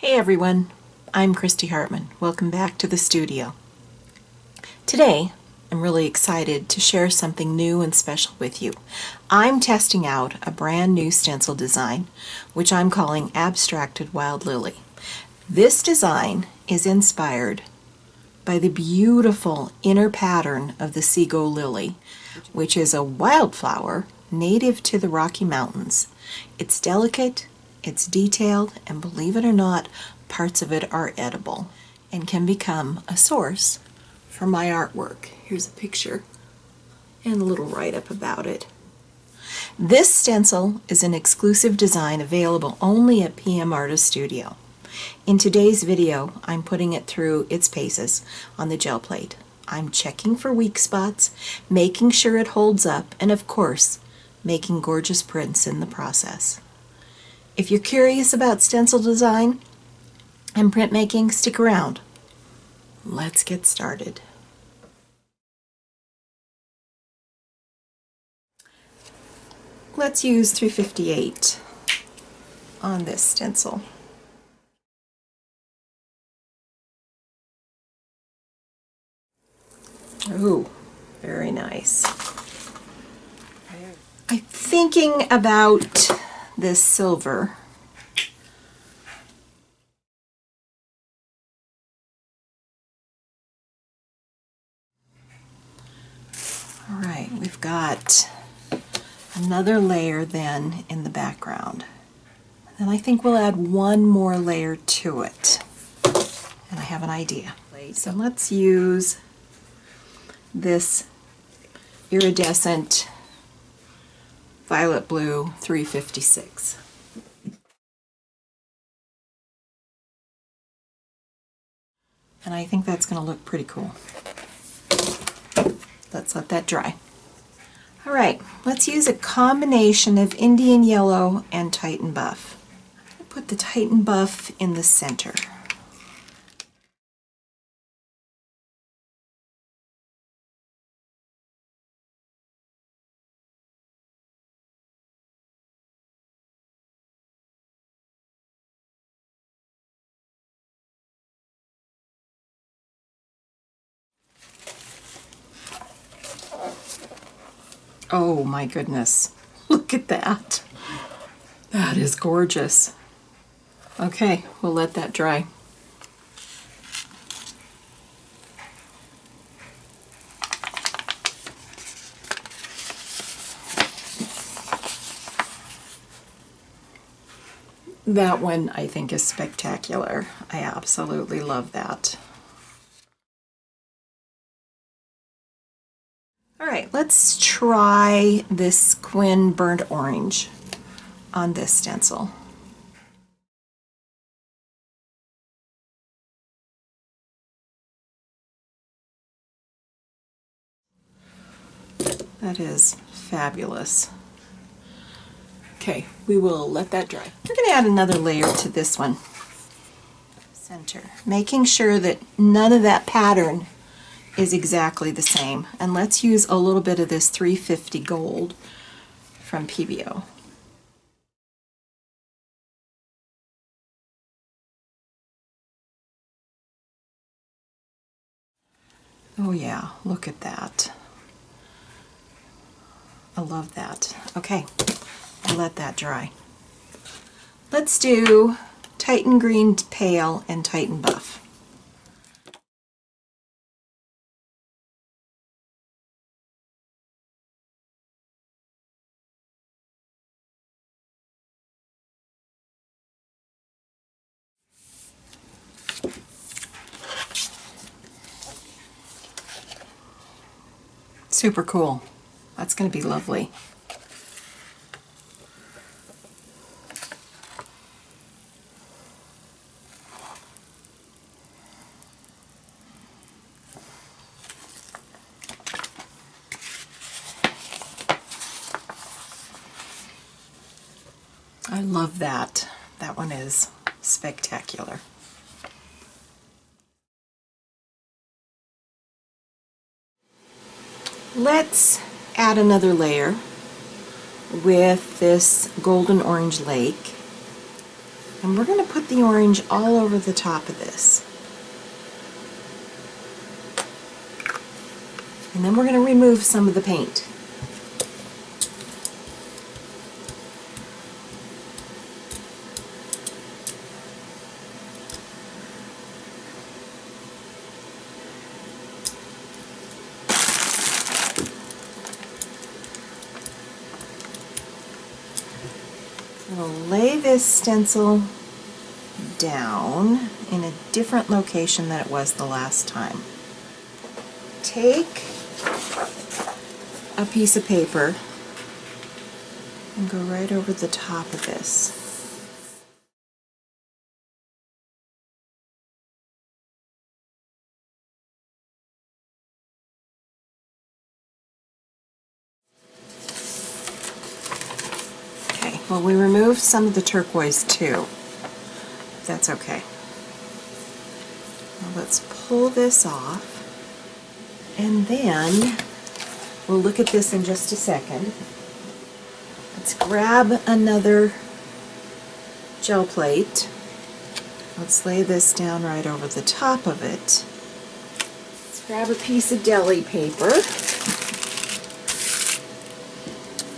Hey everyone, I'm Christy Hartman. Welcome back to the studio. Today, I'm really excited to share something new and special with you. I'm testing out a brand new stencil design, which I'm calling Abstracted Wild Lily. This design is inspired by the beautiful inner pattern of the Sego Lily, which is a wildflower native to the Rocky Mountains. It's delicate, it's detailed, and believe it or not, parts of it are edible and can become a source for my artwork. Here's a picture and a little write-up about it. This stencil is an exclusive design available only at pmartiststudio. In today's video, I'm putting it through its paces on the gel plate. I'm checking for weak spots, making sure it holds up, and of course, making gorgeous prints in the process. If you're curious about stencil design and printmaking, stick around. Let's get started. Let's use 358 on this stencil. Ooh, very nice. I'm thinking about this silver. All right, we've got another layer then in the background. And I think we'll add one more layer to it. And I have an idea. So let's use this iridescent violet blue 356. And I think that's going to look pretty cool. Let's let that dry. All right, let's use a combination of Indian Yellow and Titan Buff. I'll put the Titan Buff in the center. Oh my goodness, look at that. That is gorgeous. Okay, we'll let that dry. That one I think is spectacular. I absolutely love that. All right, let's try this Quinn Burnt Orange on this stencil. That is fabulous. Okay, we will let that dry. We're going to add another layer to this one. Center, making sure that none of that pattern is exactly the same. And let's use a little bit of this 350 gold from PBO. Oh yeah, look at that. I love that. Okay, I'll let that dry. Let's do Titan Green Pale and Titan Buff. Super cool. That's going to be lovely. I love that. That one is spectacular. Let's add another layer with this golden orange lake. And we're going to put the orange all over the top of this. And then we're going to remove some of the paint. I'm going to lay this stencil down in a different location than it was the last time. Take a piece of paper and go right over the top of this. Okay, well, we removed some of the turquoise too. That's okay. Now let's pull this off, and then we'll look at this in just a second. Let's grab another gel plate. Let's lay this down right over the top of it. Let's grab a piece of deli paper.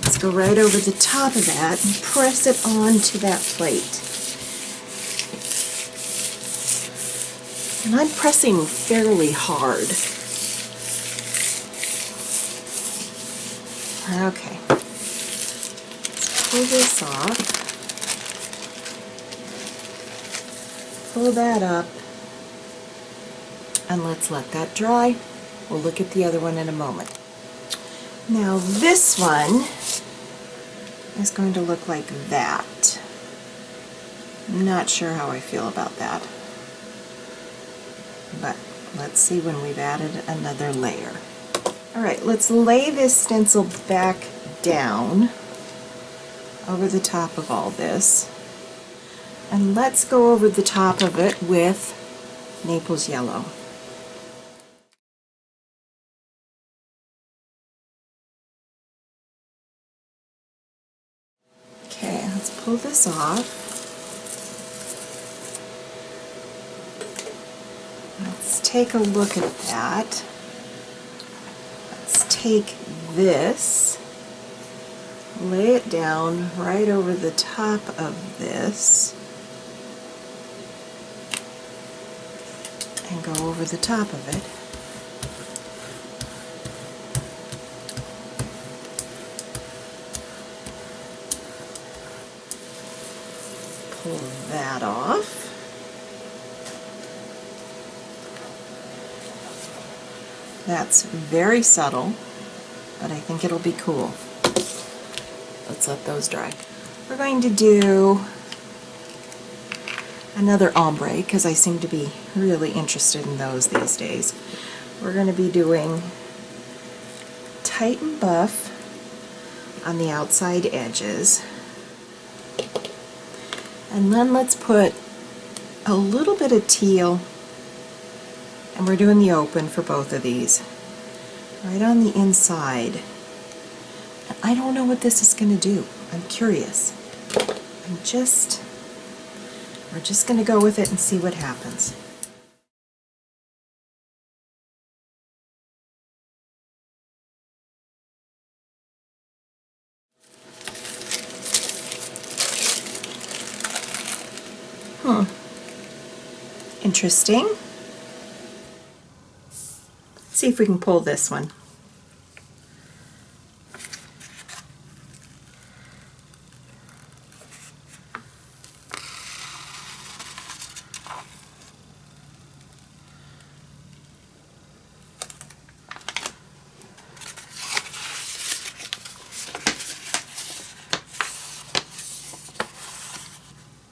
Let's go right over the top of that and press it onto that plate. And I'm pressing fairly hard. Okay. Let's pull this off. Pull that up. And let's let that dry. We'll look at the other one in a moment. Now this one is going to look like that. I'm not sure how I feel about that. But let's see when we've added another layer. Alright, let's lay this stencil back down over the top of all this. And let's go over the top of it with Naples yellow. Okay, let's pull this off. Let's take a look at that. Let's take this, lay it down right over the top of this, and go over the top of it. Pull that off. That's very subtle, but I think it'll be cool. Let's let those dry. We're going to do another ombre, because I seem to be really interested in those these days. We're going to be doing tight and buff on the outside edges. And then let's put a little bit of teal, and we're doing the open for both of these, right on the inside. I don't know what this is going to do. I'm curious. We're just going to go with it and see what happens. Interesting. Let's see if we can pull this one.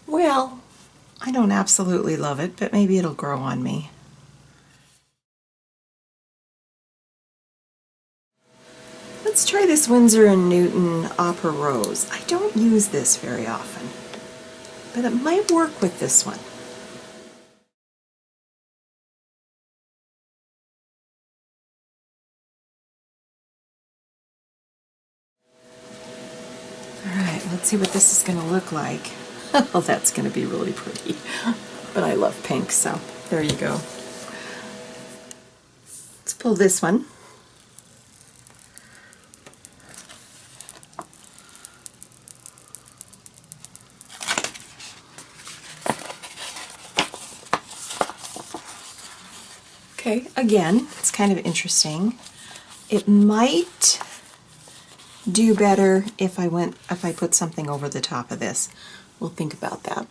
Well, I don't absolutely love it, but maybe it'll grow on me. Let's try this Winsor & Newton Opera Rose. I don't use this very often, but it might work with this one. Alright, let's see what this is going to look like. Oh, that's going to be really pretty. But I love pink, so there you go. Let's pull this one. Okay, again, it's kind of interesting. It might do better if I put something over the top of this. We'll think about that.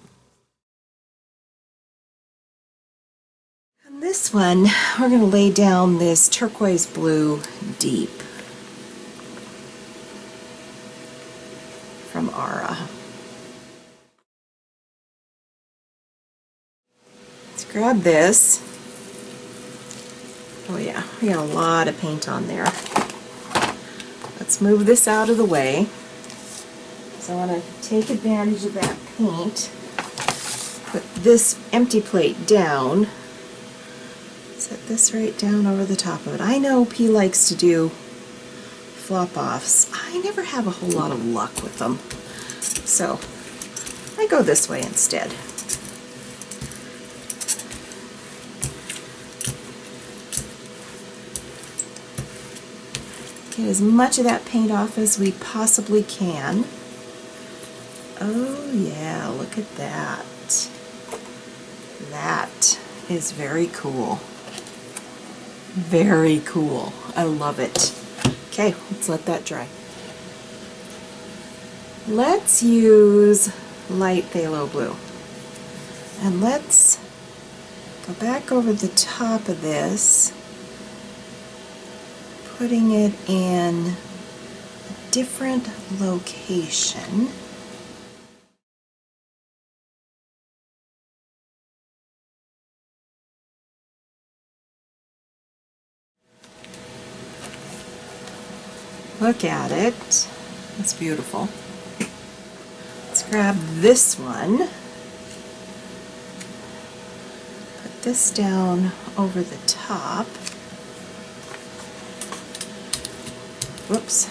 On this one, we're going to lay down this turquoise blue deep from Ara. Let's grab this. Oh yeah, we got a lot of paint on there. Let's move this out of the way. So I want to take advantage of that paint. Put this empty plate down. Set this right down over the top of it. I know P likes to do flop-offs. I never have a whole lot of luck with them. So I go this way instead. Get as much of that paint off as we possibly can. Oh yeah, look at that. That is very cool. Very cool. I love it. Okay, let's let that dry. Let's use light phthalo blue. And let's go back over the top of this, putting it in a different location. Look at it. It's beautiful. Let's grab this one. Put this down over the top. Whoops.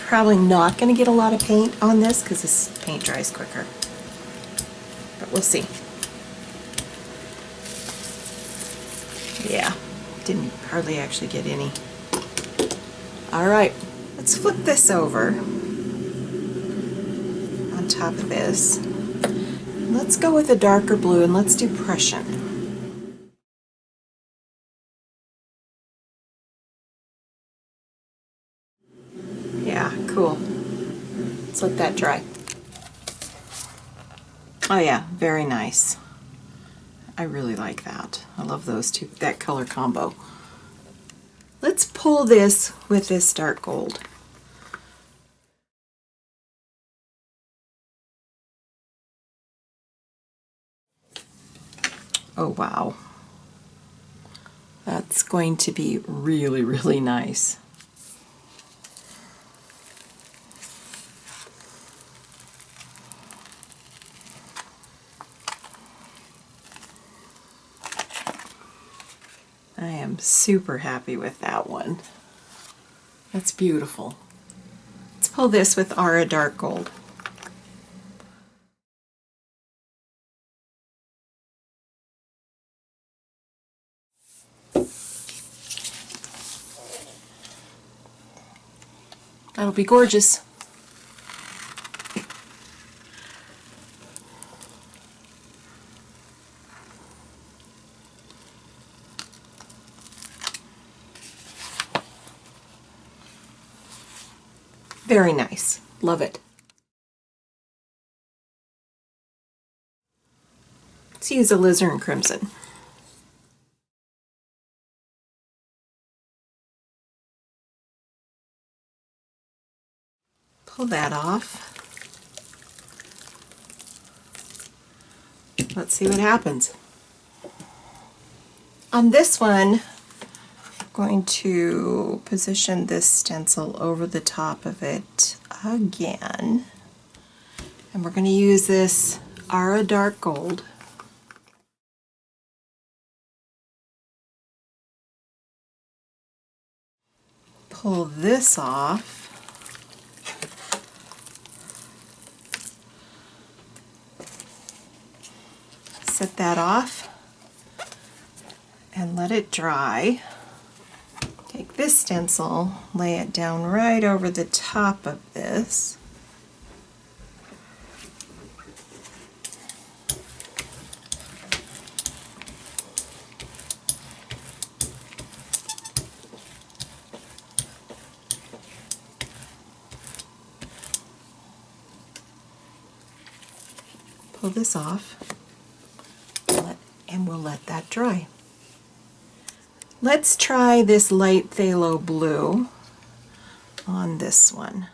Probably not going to get a lot of paint on this because this paint dries quicker. But we'll see. Yeah, didn't hardly actually get any. Alright, let's flip this over on top of this. Let's go with a darker blue and let's do Prussian. Yeah, cool. Let's let that dry. Oh yeah, very nice. I really like that. I love those two, that color combo. Let's pull this with this dark gold. Oh wow. That's going to be really, really nice. I am super happy with that one. That's beautiful. Let's pull this with Ara Dark Gold. That'll be gorgeous. Very nice. Love it. Let's use alizarin crimson. Pull that off. Let's see what happens. On this one, I'm going to position this stencil over the top of it again. And we're going to use this Ara Dark Gold. pull this off. Set that off and let it dry. Take this stencil, lay it down right over the top of this. Pull this off, and we'll let that dry. Let's try this light phthalo blue on this one.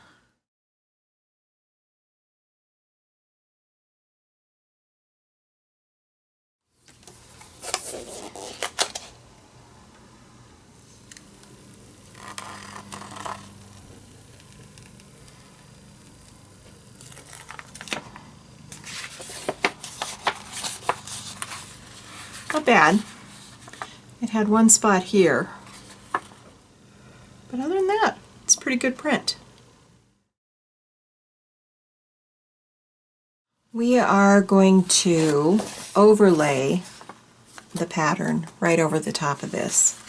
Not bad. It had one spot here, but other than that, it's a pretty good print. We are going to overlay the pattern right over the top of this,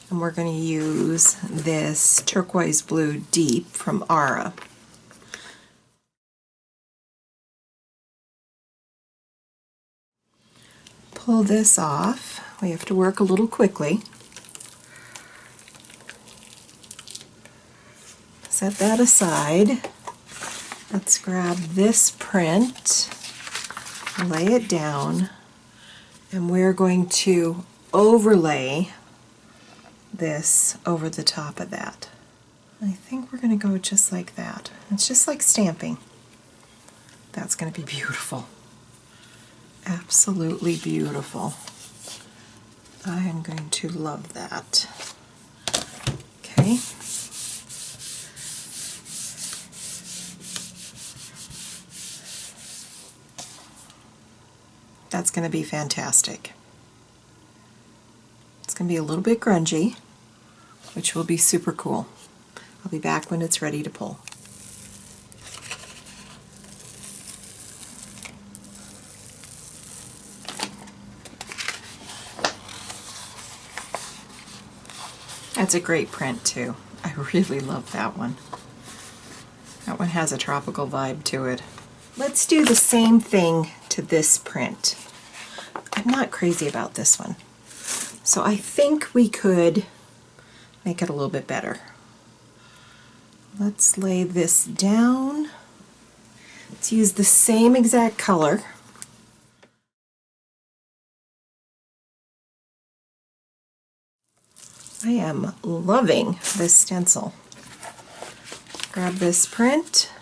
and we're going to use this turquoise blue deep from Aura. Pull this off. We have to work a little quickly. Set that aside. Let's grab this print, lay it down, and we're going to overlay this over the top of that. I think we're going to go just like that. It's just like stamping. That's going to be beautiful. Absolutely beautiful. I am going to love that. Okay. That's going to be fantastic. It's going to be a little bit grungy, which will be super cool. I'll be back when it's ready to pull. That's a great print too. I really love that one. That one has a tropical vibe to it. Let's do the same thing to this print. I'm not crazy about this one, so I think we could make it a little bit better. Let's lay this down. Let's use the same exact color. I am loving this stencil. Grab this print,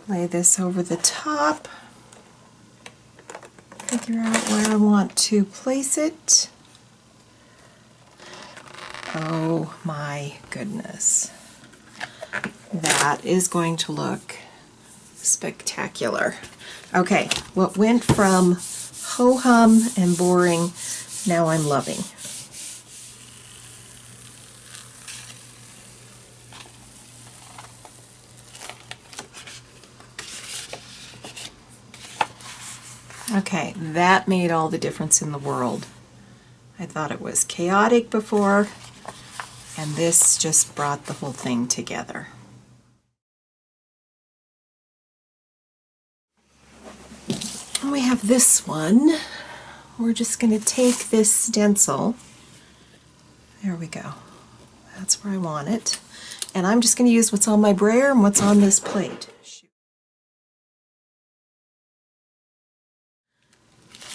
lay this over the top, figure out where I want to place it. Oh my goodness. That is going to look spectacular. Okay, what went from ho-hum and boring, now I'm loving. Okay, that made all the difference in the world. I thought it was chaotic before, and this just brought the whole thing together. And we have this one. We're just going to take this stencil. There we go. That's where I want it. And I'm just going to use what's on my brayer and what's on this plate.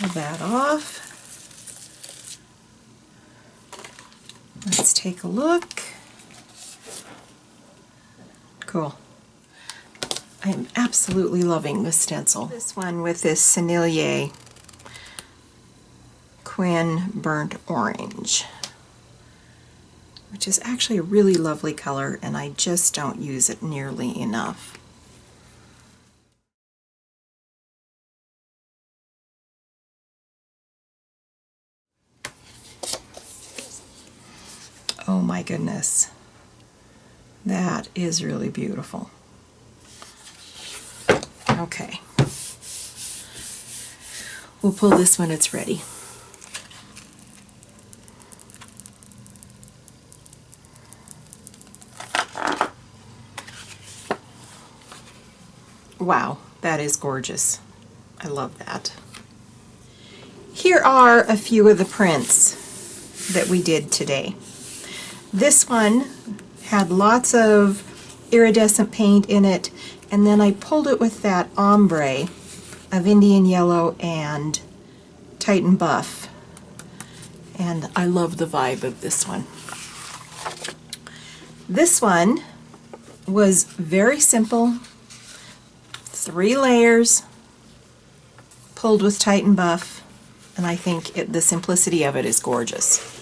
Pull that off. Let's take a look. Cool. I am absolutely loving this stencil. This one with this Sennelier Quin Burnt Orange, which is actually a really lovely color, and I just don't use it nearly enough. Oh my goodness. That is really beautiful. Okay. We'll pull this when it's ready. Wow, that is gorgeous. I love that. Here are a few of the prints that we did today. This one had lots of iridescent paint in it, and then I pulled it with that ombre of Indian Yellow and Titan Buff. And I love the vibe of this one. This one was very simple, 3 layers, pulled with Titan Buff, and I think the simplicity of it is gorgeous.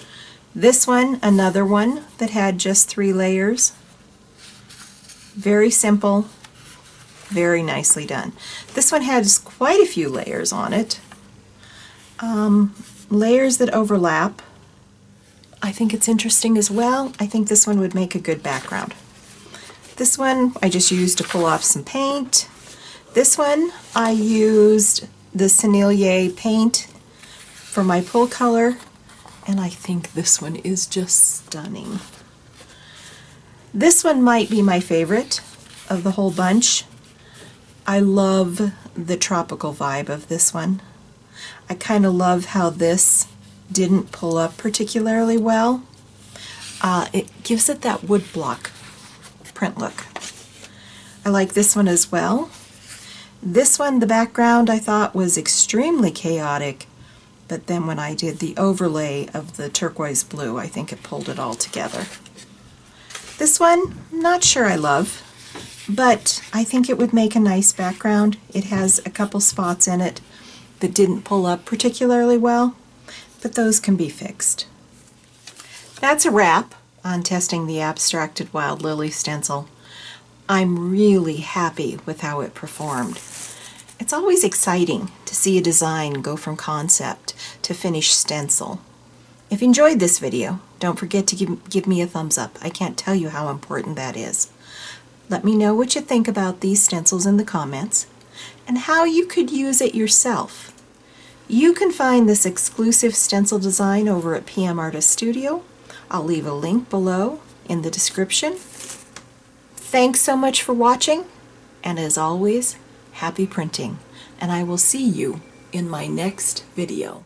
This one, another one that had just 3 layers. Very simple, very nicely done. This one has quite a few layers on it. Layers that overlap. I think it's interesting as well. I think this one would make a good background. This one I just used to pull off some paint. This one I used the Sennelier paint for my pull color, and I think this one is just stunning. This one might be my favorite of the whole bunch. I love the tropical vibe of this one. I kind of love how this didn't pull up particularly well. It gives it that woodblock print look. I like this one as well. This one, the background I thought was extremely chaotic, but then when I did the overlay of the turquoise blue, I think it pulled it all together. This one, not sure I love, but I think it would make a nice background. It has a couple spots in it that didn't pull up particularly well, but those can be fixed. That's a wrap on testing the abstracted wild lily stencil. I'm really happy with how it performed. It's always exciting to see a design go from concept to finished stencil. If you enjoyed this video, don't forget to give me a thumbs up. I can't tell you how important that is. Let me know what you think about these stencils in the comments and how you could use it yourself. You can find this exclusive stencil design over at pmartiststudio. I'll leave a link below in the description. Thanks so much for watching, and as always, happy printing, and I will see you in my next video.